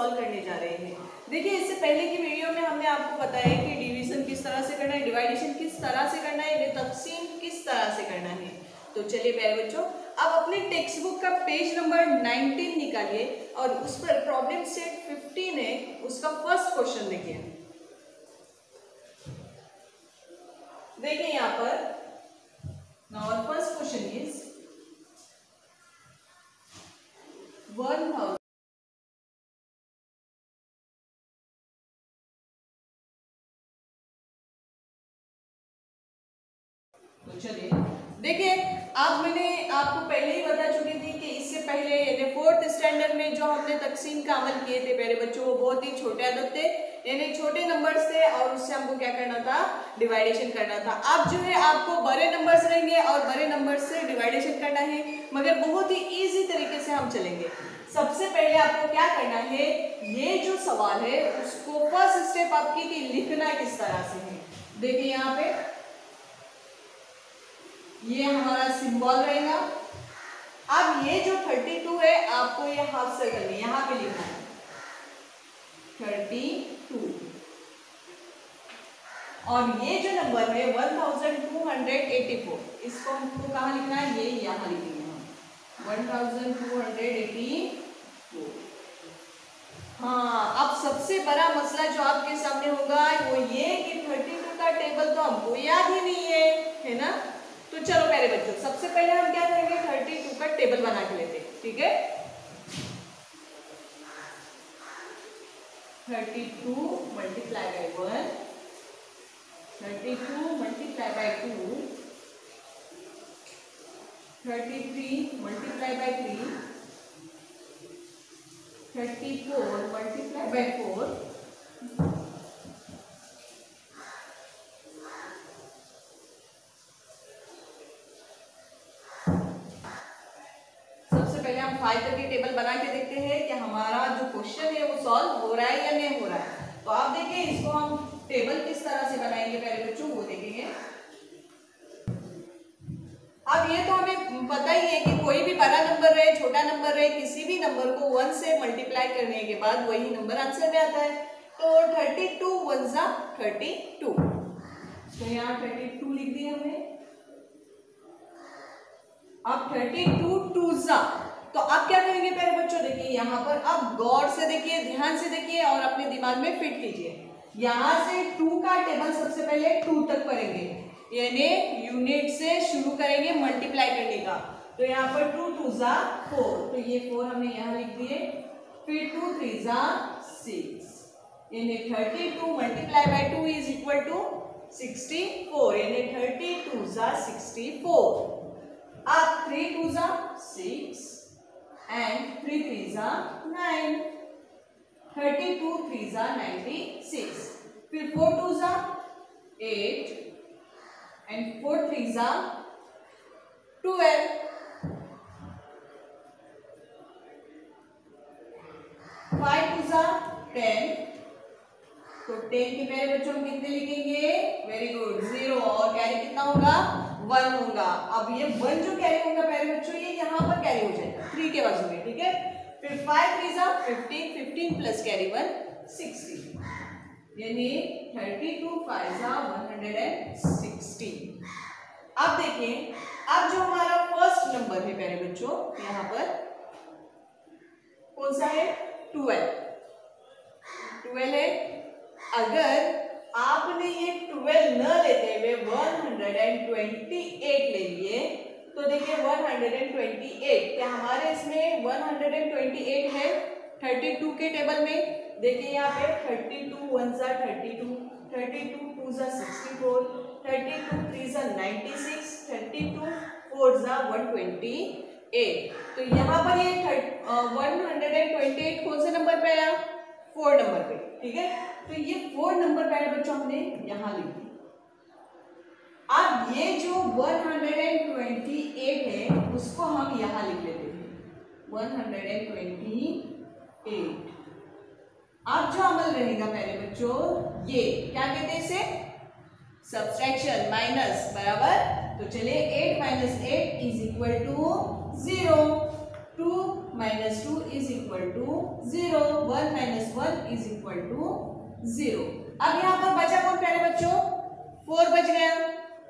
Solve करने जा रहे हैं। देखिए इससे पहले की वीडियो में हमने आपको बताया कि डिवीजन किस तरह से करना है, डिवाइडेशन किस तरह से करना है, तकसीम किस तरह से करना है। तो चलिए प्यारे बच्चों, अब अपने टेक्स्ट बुक का पेज नंबर 19 निकालिए और उस पर प्रॉब्लम सेट 15 है, उसका फर्स्ट क्वेश्चन देखिए। देखिए यहाँ पर नाउ फर्स्ट क्वेश्चन इज 1000। तो चलिए देखिए, आप मैंने आपको पहले ही बता चुकी थी कि इससे पहले यानी 4th स्टैंडर्ड में जो हमने तकसीम का अमल किए थे प्यारे बच्चों, वो बहुत ही छोटे अदद थे, यानी छोटे नंबर्स थे और उससे हमको क्या करना था, डिवाइडेशन करना था। अब जो है आपको बड़े नंबर्स रहेंगे और बड़े नंबर्स से डिवाइडेशन करना है, मगर बहुत ही ईजी तरीके से हम चलेंगे। सबसे पहले आपको क्या करना है, ये जो सवाल है उसको फर्स्ट स्टेप आपकी कि लिखना किस तरह से है। देखिए यहाँ पे ये हमारा सिंबल रहेगा। अब ये जो 32 है आपको ये हाफ सर्कल में यहाँ पे लिखना है 32, और ये जो नंबर है 1284, इसको हमको कहाँ लिखना है, ये यहाँ लिखेंगे हम 1284। हाँ, अब सबसे बड़ा मसला जो आपके सामने होगा वो ये कि 32 का टेबल तो हमको याद ही नहीं है ना। तो चलो प्यारे बच्चों, सबसे पहले हम क्या करेंगे, 32 का टेबल बना के लेते हैं, ठीक है। 32 multiply bye 1, 32 multiply by 2, 33 multiply by 3, 34 multiply by 4, हम 5 तक की टेबल बना के देखते हैं कि हमारा जो क्वेश्चन है वो सॉल्व हो रहा है या नहीं हो रहा है। तो आप देखिए इसको हम टेबल किस तरह से बनाएंगे प्यारे बच्चों, वो देखेंगे। अब ये तो हमें पता ही है कि कोई भी बड़ा नंबर रहे छोटा नंबर रहे, किसी भी नंबर को 1 से मल्टीप्लाई करने के बाद वही नंबर आंसर में आता है। तो 32 1 जा 32, तो यहाँ 32 लिख दिया हमने। अब 32 2 जा, तो आप क्या करेंगे प्यारे बच्चों, देखिए यहाँ पर अब गौर से देखिए, ध्यान से देखिए और अपने दिमाग में फिट कीजिए। यहाँ से 2 का टेबल सबसे पहले 2 तक करेंगे, यानी यूनिट से शुरू करेंगे मल्टीप्लाई करने का। तो यहाँ पर 2 2 जा 4, तो ये 4 हमने यहाँ लिख दिए। फिर 2 3 जा 6, यानी 32 multiply by 2 is equal to 64, यानी 32 जा 64। अब 3 2 जा 6 and 3 3 जा 9, 32 3 जा 96, फिर 4 2 जा 8 and 4 3 जा 12, 5 2 जा 10, तो 10 के मेरे बच्चों कितने लिखेंगे, वेरी गुड 0, और कैरी कितना होगा 1 होगा। अब ये 1 जो कैरी होगा प्यारे बच्चों, ये यहाँ पर कैरी हो जाएगा 3 के बाजू में, ठीक है। फिर 5 3 जा 15, 15 प्लस कैरी 1 60, यानी 32 5 जा 160। अब देखिए, अब जो हमारा फर्स्ट नंबर है प्यारे बच्चों, यहाँ पर कौन सा है, 12 है। अगर आपने ये 12 न लेते हुए 128 ले लिए, तो देखिए 128 क्या हमारे इसमें 128 है 32 के टेबल में। देखिए यहाँ पे 32 1 जा 32, 32 2 जा 64, 32 3 जा 96, 32 4 जा 128। तो यहाँ पर ये 128 कौन से नंबर पे आया, 4 नंबर पे, ठीक है। तो ये 4 नंबर पहले बच्चों हमने यहाँ लिख दी। अब ये जो 128 है उसको हम यहाँ लिख लेते हैं 128। अब जो अमल रहेगा पहले बच्चों, ये क्या कहते हैं इसे, सब्सट्रैक्शन, माइनस बराबर। तो चलिए 8 - 8 is equal to 0, 2 minus 2 is equal to 0, 1 minus 1 is equal to 0। अब यहाँ पर बचा कौन प्यारे बच्चों, 4 बच गया,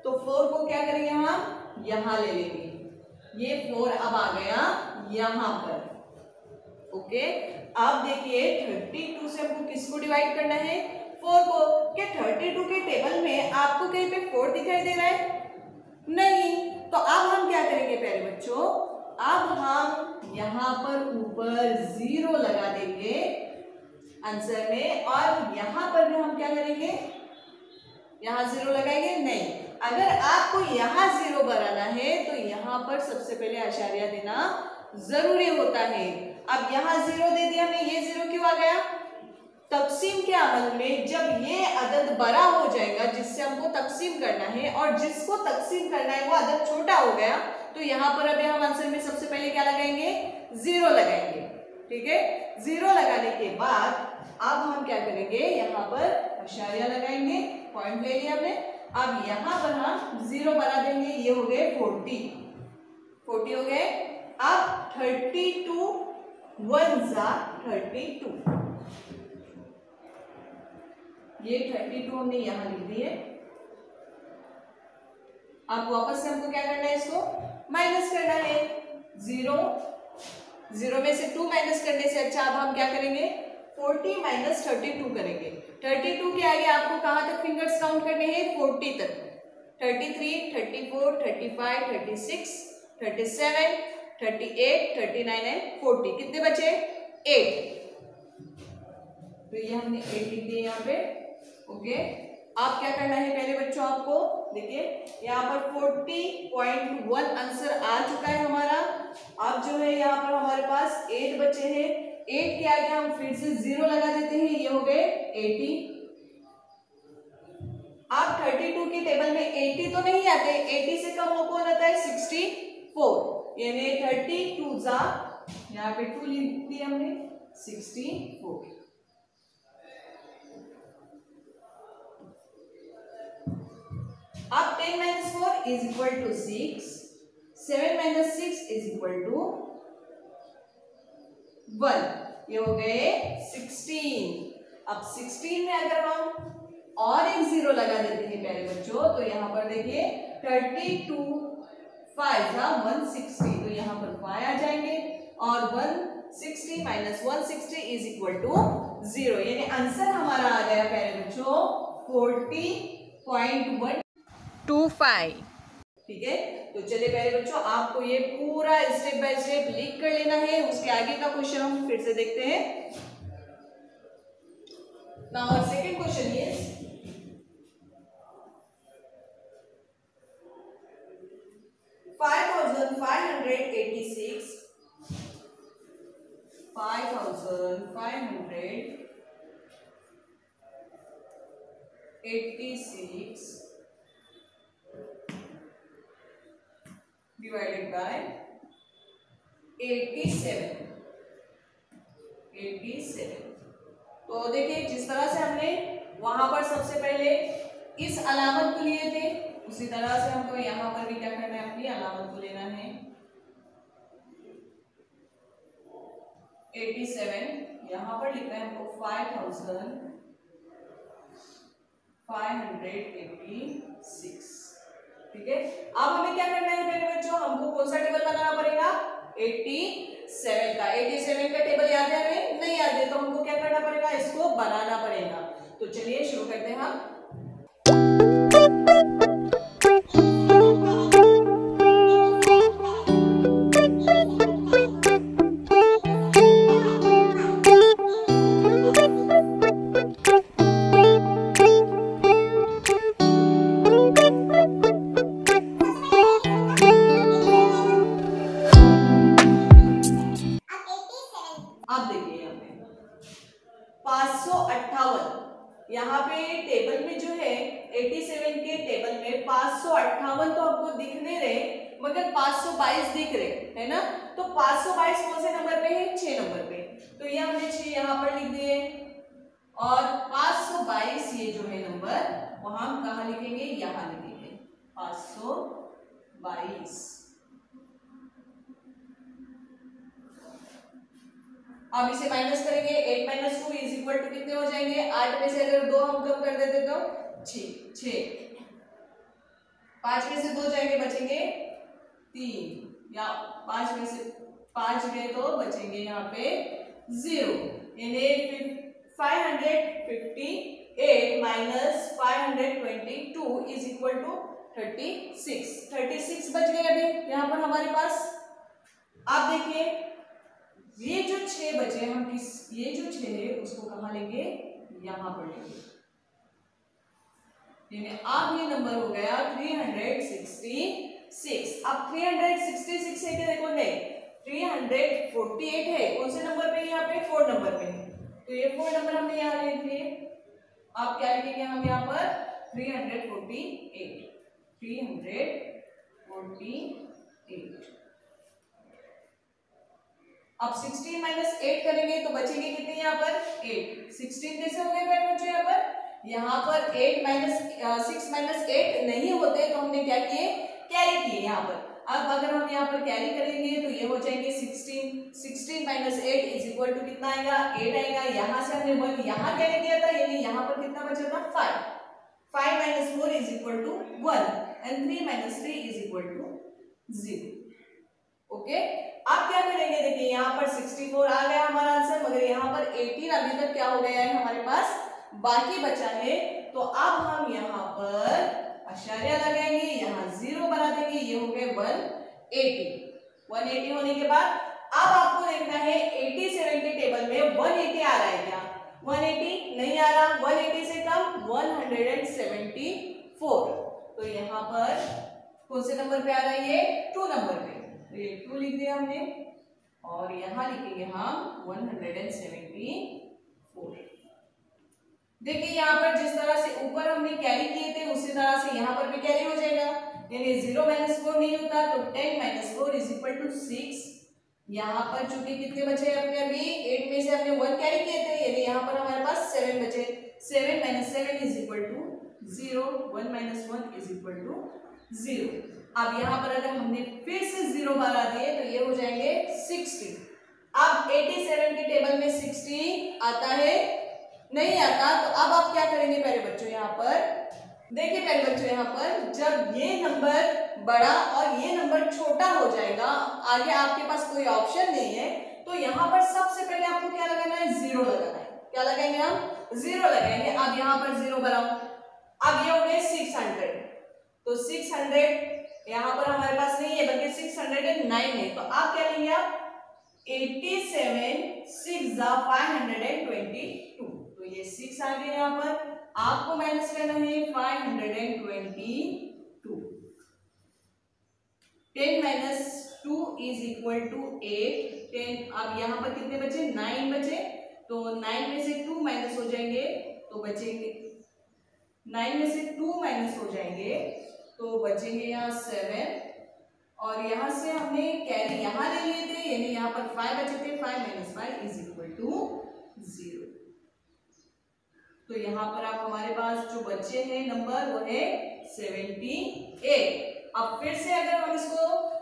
तो 4 को क्या करेंगे हम यहाँ ले लेंगे, ये 4 अब आ गया यहाँ पर। ओके, अब देखिए 32 से हमको किसको डिवाइड करना है, 4 को। क्या 32 के टेबल में आपको कहीं पे 4 दिखाई दे रहा है, नहीं, तो अब हम क्या करेंगे प्यारे बच्चों, अब हम यहाँ पर ऊपर 0 लगा देंगे आंसर में, और यहाँ पर भी हम क्या करेंगे, यहाँ 0 लगाएंगे, नहीं, अगर आपको यहाँ 0 बनाना है तो यहाँ पर सबसे पहले आशार्य देना जरूरी होता है। अब यहाँ 0 दे दिया हमने, ये 0 क्यों आ गया, तकसीम के अमल में जब ये अदद बड़ा हो जाएगा जिससे हमको तकसीम करना है, और जिसको तकसीम करना है वो अदद छोटा हो गया, तो यहाँ पर अभी हम आंसर में सबसे पहले क्या लगाएंगे, 0 लगाएंगे। ठीक है, 0 लगाने के बाद अब हम क्या करेंगे, यहाँ पर आशार्य लगाएंगे, पॉइंट ले लिया हमने। अब यहाँ पर हम 0 बना देंगे, ये हो गए 40 हो गए। अब 32 1 जा 32, ये 32 हमने यहाँ लिख दिए। अब वापस से हमको क्या करना है, इसको माइनस करना है, 0 में से 2 माइनस करने से अच्छा अब हम क्या करेंगे, 40 माइनस 32 करेंगे। 32 के आगे आपको कहाँ तक फिंगर्स काउंट करने हैं, 40 तक, 33 34 35 36 37 38 39 एंड 40, कितने बचे, 8, तो ये हमने 8 लिख दिए यहाँ पे। ओके, आप क्या करना है पहले बच्चों, आपको देखिए यहाँ पर 40.1 आंसर आ चुका है हमारा। अब जो है यहाँ पर हमारे पास 8 बचे हैं, 8 के आगे हम फिर से 0 लगा देते हैं, ये हो गए 80। अब 32 की टेबल में 80 तो नहीं आते, 80 से कम कौन आता है, 64, यानी 32 जा, यहाँ पे 2 लिख दिया हमने, 64। अब 10 minus 4 is equal to 6, 7 minus 6 is equal to 1, ये हो गए 16। अब 16 में अगर हम और एक 0 लगा देते हैं प्यारे बच्चों, तो यहाँ पर देखिए 32 5 जा 160, तो यहाँ पर 5 आ जाएंगे, और 160 माइनस 160 इज इक्वल टू 0, यानी आंसर हमारा आ गया प्यारे बच्चों 40.125। ठीक है, तो चलिए प्यारे बच्चों आपको ये पूरा स्टेप बाय स्टेप लिख कर लेना है, उसके आगे का क्वेश्चन हम फिर से देखते हैं। Now our second question is 5586 divided by 87। तो देखिए जिस तरह से हमने वहां पर सबसे पहले इस अलामत को लिए थे, उसी तरह से हमको यहाँ पर भी क्या करना है, अपनी अलामत को लेना है। 87 यहाँ पर लिखना है हमको 5586। ठीक है, अब हमें क्या करना है मेरे बच्चों, हमको कौन सा टेबल बनाना पड़ेगा, 87 का। 87 का टेबल याद है हमें, नहीं याद है तो हमको क्या करना पड़ेगा, इसको बनाना पड़ेगा। तो चलिए शुरू करते हैं हम। यहाँ पे टेबल में जो है 87 के टेबल में 558 तो आपको दिख नहीं रहे, मगर 522 दिख रहे है ना। तो 522 कौन से नंबर पे है, 6 नंबर पे, तो ये हमने 6 यहाँ पर लिख दिए। और 522 ये जो है नंबर वहां हम कहाँ लिखेंगे, यहाँ लिखेंगे 522। अब इसे माइनस करेंगे, 8 माइनस 2 इज इक्वल टू कितने हो जाएंगे, 8 में से अगर 2 हम कम कर देते तो 6, 5 में से 2 जाएंगे, बचेंगे 3, या 5 में से 5 गए तो बचेंगे यहाँ पे 0, यानी 558 माइनस 522 इज इक्वल टू 36 बच गए अभी यहाँ पर हमारे पास। आप देखिए ये जो 6 बचे हम ये जो 6 है उसको कहाँ लेंगे, यहाँ पर लेंगे, यानी अब ये नंबर हो गया 366। अब 366 है क्या, देखो नहीं 348 है, कौन से नंबर पे, यहाँ पे 4 नंबर पे है, तो ये 4 नंबर हमने यहाँ लिख लिए। आप क्या लिखेंगे हम यहाँ पर 348। अब 16 माइनस 8 करेंगे तो बचेंगे कितने यहाँ पर 8। 16 कैसे हो गए मेरे बच्चों, यहाँ पर 8 माइनस 6 माइनस 8 नहीं होते तो हमने क्या किए, कैरी किए यहाँ पर। अब अगर हम यहाँ पर कैरी करेंगे तो ये हो जाएंगे 16 माइनस 8 इज इक्वल टू कितना आएगा, 8 आएगा। यहाँ से हमने 1 यहाँ कैरी किया था, यानी यहाँ पर कितना बचा था 5 minus 4 is equal to 1 and 3 minus 3 is equal to 0। Okay, आप क्या करेंगे, देखिए यहाँ पर 64 आ गया हमारा आंसर, मगर यहाँ पर 18 अभी तक क्या हो गया है हमारे पास बाकी बचा है। तो अब हम यहाँ पर आशार्य लगाएंगे, यहाँ 0 बना देंगे, ये हो गए 180 होने के बाद अब आपको देखना है 87 के टेबल में 180 आ रहा है क्या, 180 नहीं आ रहा, 180 से कम 174। तो यहाँ पर कौन से नंबर पे आ रहा है, ये 2 नंबर पे, तो ये 2 लिख दिया हमने और यहाँ लिखेंगे हम 174। देखिए यहाँ पर जिस तरह से ऊपर हमने कैरी किए थे उसी तरह से यहाँ पर भी कैरी हो जाएगा, यानी 0 माइनस 4 नहीं होता तो 10 माइनस 4 इज इक्वल टू 6। यहाँ पर चूंकि कितने बचे अपने अभी 8 में से हमने 1 कैरी किए थे, यानी यहाँ पर हमारे पास 7 बचे, 7 minus 7 is equal to 0, 1 minus 1 is equal to 0। अब यहाँ पर अगर हमने फिर से 0 बढ़ा दिए तो ये हो जाएंगे 60। अब 87 के टेबल में 60 आता है, नहीं आता, तो अब आप क्या करेंगे प्यारे बच्चों, यहाँ पर देखिए प्यारे बच्चों, यहाँ पर जब ये नंबर बड़ा और ये नंबर छोटा हो जाएगा, आगे आपके पास कोई ऑप्शन नहीं है, तो यहाँ पर सबसे पहले आपको क्या लगाना है, 0 लगाना है। क्या लगाएंगे हम, 0 लगाएंगे। अब यहाँ पर 0 बनाओ, अब ये हो गए 600, तो 600 यहाँ पर हमारे पास नहीं है बल्कि 609 है, तो आप क्या लेंगे, आप 87 6 522, तो ये 6 आ गए, यहाँ पर आपको माइनस करना है 522। 10 माइनस 2 इज इक्वल टू 8। 10, अब यहाँ पर कितने बचे, 9 बचे, तो 9 में से 2 माइनस हो जाएंगे तो बचेंगे, 9 में से 2 माइनस हो जाएंगे तो बचेंगे यहाँ 7, और यहाँ से हमने कैरी यहाँ ले लिए थे, यानी यहाँ पर 5 बचे थे, 5 माइनस 5 इज इक्वल टू 0। तो यहाँ पर आप हमारे पास जो बच्चे हैं नंबर वो है 78। अब फिर से अगर हम इसको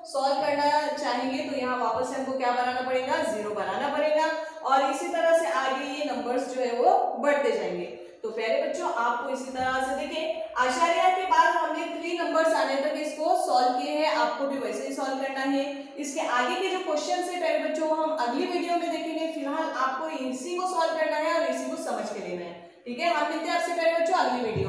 सॉल्व करना चाहेंगे तो यहाँ वापस से हमको क्या बनाना पड़ेगा, 0 बनाना पड़ेगा, और इसी तरह से आगे ये नंबर्स जो है वो बढ़ते जाएंगे। तो प्यारे बच्चों आपको इसी तरह से देखिए आशार्य के बाद हमने 3 नंबर्स आने तक इसको सॉल्व किए हैं, आपको भी वैसे ही सॉल्व करना है। इसके आगे के जो क्वेश्चन है प्यारे बच्चों वो हम अगली वीडियो में देखेंगे, फिलहाल आपको इसी को सॉल्व करना है और इसी को समझ के लेना है। ठीक है, हम मिलते हैं आपसे प्यारे बच्चों अगली वीडियो।